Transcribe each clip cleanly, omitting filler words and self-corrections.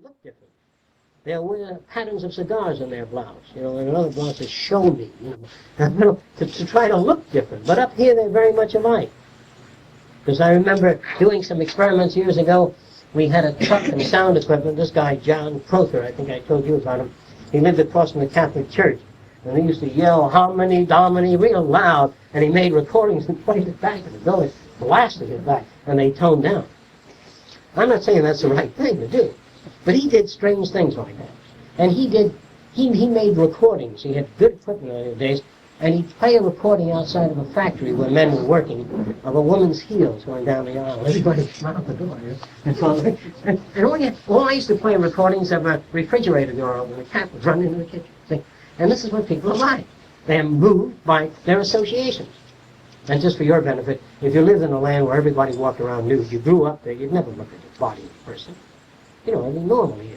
look different. They'll wear patterns of cigars on their blouse, and another blouse is show me, to try to look different. But up here, they're very much alike. Because I remember doing some experiments years ago. We had a truck and sound equipment. This guy, John Crother, I think I told you about him. He lived across from the Catholic Church. And he used to yell, "Hominy, Domini," real loud. And he made recordings and played it back in the building, blasted it back, and they toned down. I'm not saying that's the right thing to do. But he did strange things like that. And he made recordings. He had good equipment in those days. And he'd play a recording outside of a factory where men were working of a woman's heels going down the aisle. Everybody came out the door. And all I used to play recordings of a refrigerator door open. The cat would run into the kitchen. See? And this is what people are like. They're moved by their associations. And just for your benefit, if you lived in a land where everybody walked around nude, you grew up there, you'd never look at the body of a person. I mean, normally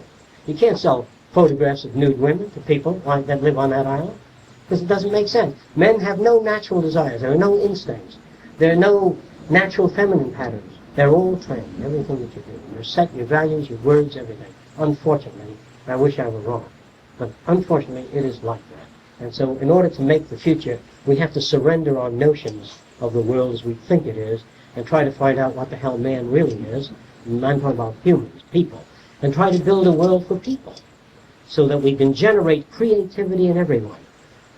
you can't sell photographs of nude women to people that live on that island, because it doesn't make sense. Men have no natural desires. There are no instincts. There are no natural feminine patterns. They're all trained, everything that you do. Your set, your values, your words, everything. Unfortunately, I wish I were wrong, but unfortunately it is like that. And so in order to make the future, we have to surrender our notions of the world as we think it is and try to find out what the hell man really is. And I'm talking about humans, people. And try to build a world for people so that we can generate creativity in everyone.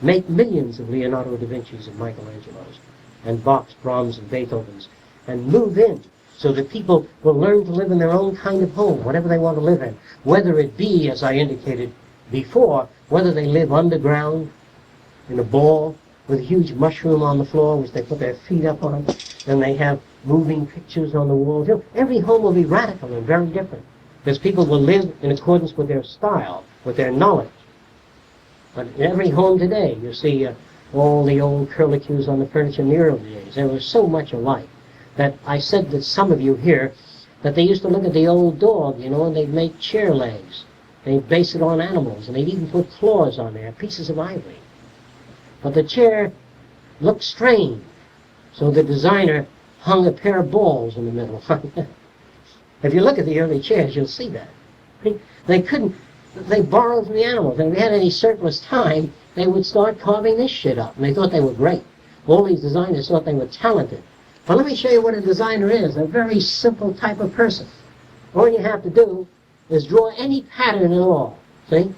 Make millions of Leonardo da Vinci's and Michelangelo's and Bach's, Brahms, and Beethoven's, and move in so that people will learn to live in their own kind of home, whatever they want to live in, whether it be, as I indicated before, whether they live underground in a ball with a huge mushroom on the floor, which they put their feet up on, and they have moving pictures on the walls. Every home will be radical and very different, because people will live in accordance with their style, with their knowledge. But in every home today, you see all the old curlicues on the furniture in the early days. They were so much alike that I said that some of you here, that they used to look at the old dog, and they'd make chair legs. They'd base it on animals, and they'd even put claws on there, pieces of ivory. But the chair looked strange, so the designer hung a pair of balls in the middle. If you look at the early chairs, you'll see that. They borrowed from the animals. And if they had any surplus time, they would start carving this shit up. And they thought they were great. All these designers thought they were talented. But let me show you what a designer is. A very simple type of person. All you have to do is draw any pattern at all. See?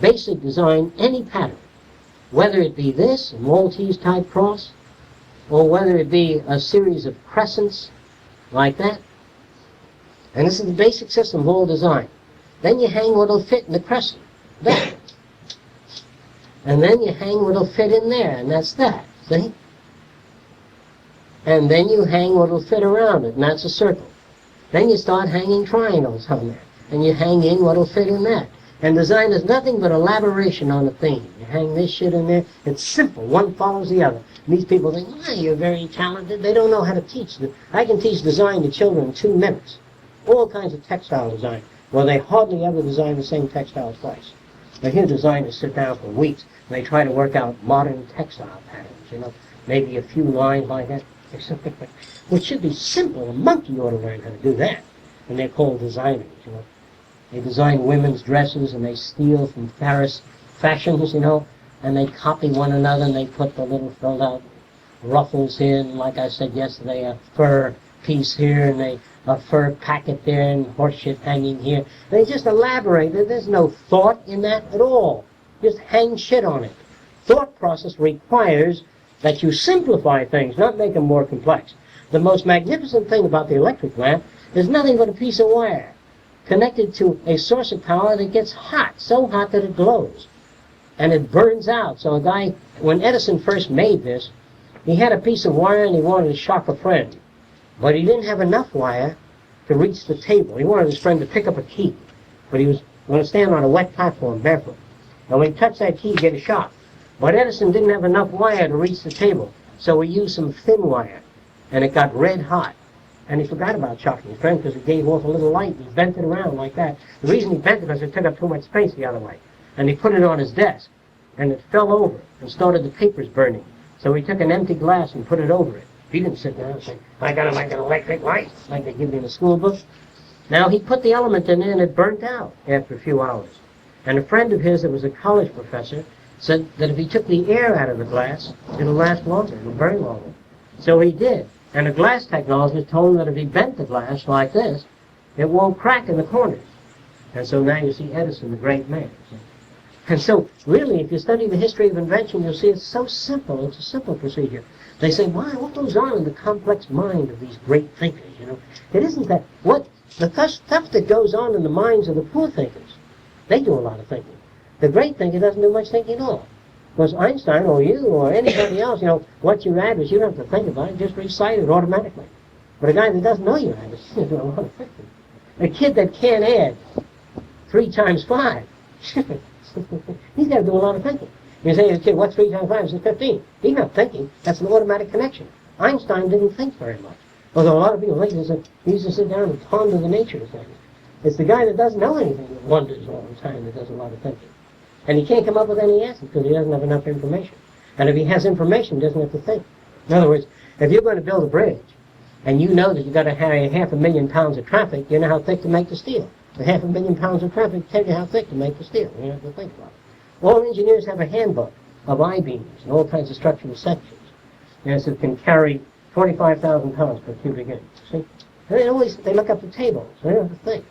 Basic design, any pattern. Whether it be this, a Maltese type cross, or whether it be a series of crescents like that. And this is the basic system of all design. Then you hang what'll fit in the crescent. That. And then you hang what'll fit in there, and that's that. See? And then you hang what'll fit around it, and that's a circle. Then you start hanging triangles on there, and you hang in what'll fit in that. And design is nothing but elaboration on a theme. You hang this shit in there. It's simple. One follows the other. And these people think, you're very talented. They don't know how to teach. I can teach design to children in 2 minutes. All kinds of textile design. Well, they hardly ever design the same textile twice. I hear designers sit down for weeks and they try to work out modern textile patterns, maybe a few lines like that. Which should be simple. A monkey ought to learn how to do that. And they're called designers, They design women's dresses and they steal from Paris fashions, and they copy one another and they put the little filled out ruffles in, like I said yesterday, a fur piece here and a fur packet there and horse shit hanging here. They just elaborate. There's no thought in that at all. Just hang shit on it. Thought process requires that you simplify things, not make them more complex. The most magnificent thing about the electric lamp is nothing but a piece of wire connected to a source of power that gets hot, so hot that it glows. And it burns out. So when Edison first made this, he had a piece of wire and he wanted to shock a friend. But he didn't have enough wire to reach the table. He wanted his friend to pick up a key. But he was going to stand on a wet platform barefoot. And when he touched that key, he'd get a shock. But Edison didn't have enough wire to reach the table. So he used some thin wire. And it got red hot. And he forgot about shocking his friend because it gave off a little light. He bent it around like that. The reason he bent it was it took up too much space the other way. And he put it on his desk. And it fell over and started the papers burning. So he took an empty glass and put it over it. He didn't sit down and say, I got to make an electric light, like they give you in the school book. Now, he put the element in there and it burnt out after a few hours. And a friend of his that was a college professor said that if he took the air out of the glass, it'll last longer, it'll burn longer. So he did. And a glass technologist told him that if he bent the glass like this, it won't crack in the corners. And so now you see Edison, the great man. And so, really, if you study the history of invention, you'll see it's so simple. It's a simple procedure. They say, why? What goes on in the complex mind of these great thinkers, you know? It isn't that. What the stuff that goes on in the minds of the poor thinkers, they do a lot of thinking. The great thinker doesn't do much thinking at all. Because Einstein or you or anybody else, you know, what your address, you don't have to think about it, just recite it automatically. But a guy that doesn't know your address, he's doing a lot of thinking. A kid that can't add 3 times 5, he's got to do a lot of thinking. You say to the kid, what's 3 times 5? It's 15. He's not thinking. That's an automatic connection. Einstein didn't think very much. Although a lot of people think he used to sit down and ponder the nature of things. It's the guy that doesn't know anything that wonders all the time that does a lot of thinking. And he can't come up with any answers because he doesn't have enough information. And if he has information, he doesn't have to think. In other words, if you're going to build a bridge, and you know that you've got to carry 500,000 pounds of traffic, you know how thick to make the steel. The 500,000 pounds of traffic tell you how thick to make the steel. You don't have to think about it. All engineers have a handbook of I-beams and all kinds of structural sections. Yes, it can carry 25,000 pounds per cubic inch. See? And they look up the tables. They don't have to think.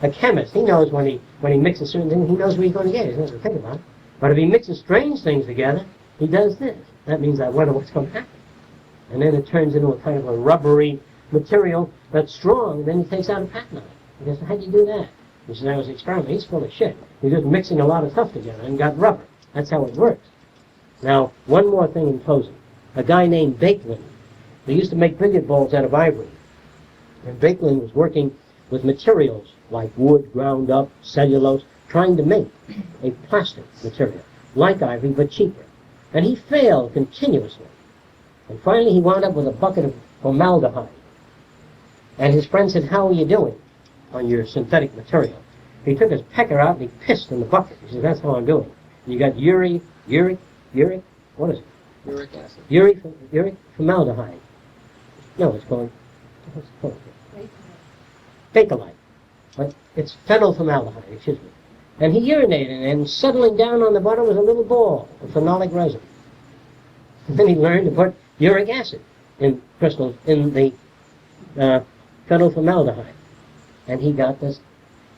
A chemist, he knows when he mixes certain things, he knows where he's going to get it. He doesn't have to think about it. But if he mixes strange things together, he does this. That means I wonder what's going to happen. And then it turns into a kind of a rubbery material that's strong, and then he takes out a patent on it. He goes, how'd you do that? He says, I was experimenting. He's full of shit. He's just mixing a lot of stuff together and got rubber. That's how it works. Now, one more thing in closing. A guy named Bakelin, they used to make billiard balls out of ivory. And Bakelin was working with materials like wood ground up, cellulose, trying to make a plastic material, like ivory, but cheaper. And he failed continuously. And finally he wound up with a bucket of formaldehyde. And his friend said, how are you doing on your synthetic material? He took his pecker out and he pissed in the bucket. He said, that's how I'm doing. And you got uric, what is it? Uric acid. Uric formaldehyde. No, it's called, what's it called? Bakelite. But it's phenylformaldehyde, excuse me. And he urinated, and settling down on the bottom was a little ball of phenolic resin. And then he learned to put uric acid in crystals in the phenylformaldehyde. And he got this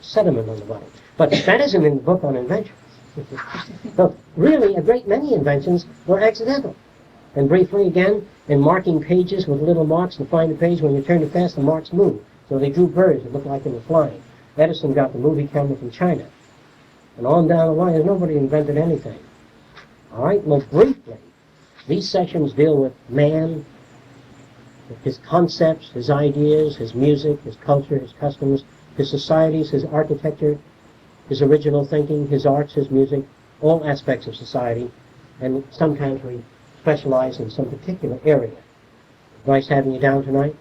sediment on the bottom. But that isn't in the book on inventions. So really, a great many inventions were accidental. And briefly again, in marking pages with little marks to find a page, when you turn it fast, the marks move. So they drew birds that looked like they were flying. Edison got the movie camera from China. And on down the line, nobody invented anything. All right, well, briefly, these sections deal with man, his concepts, his ideas, his music, his culture, his customs, his societies, his architecture, his original thinking, his arts, his music, all aspects of society. And sometimes we specialize in some particular area. Nice having you down tonight.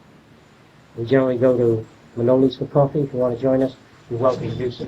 We generally go to Manoli's for coffee. If you want to join us, you're welcome to do so.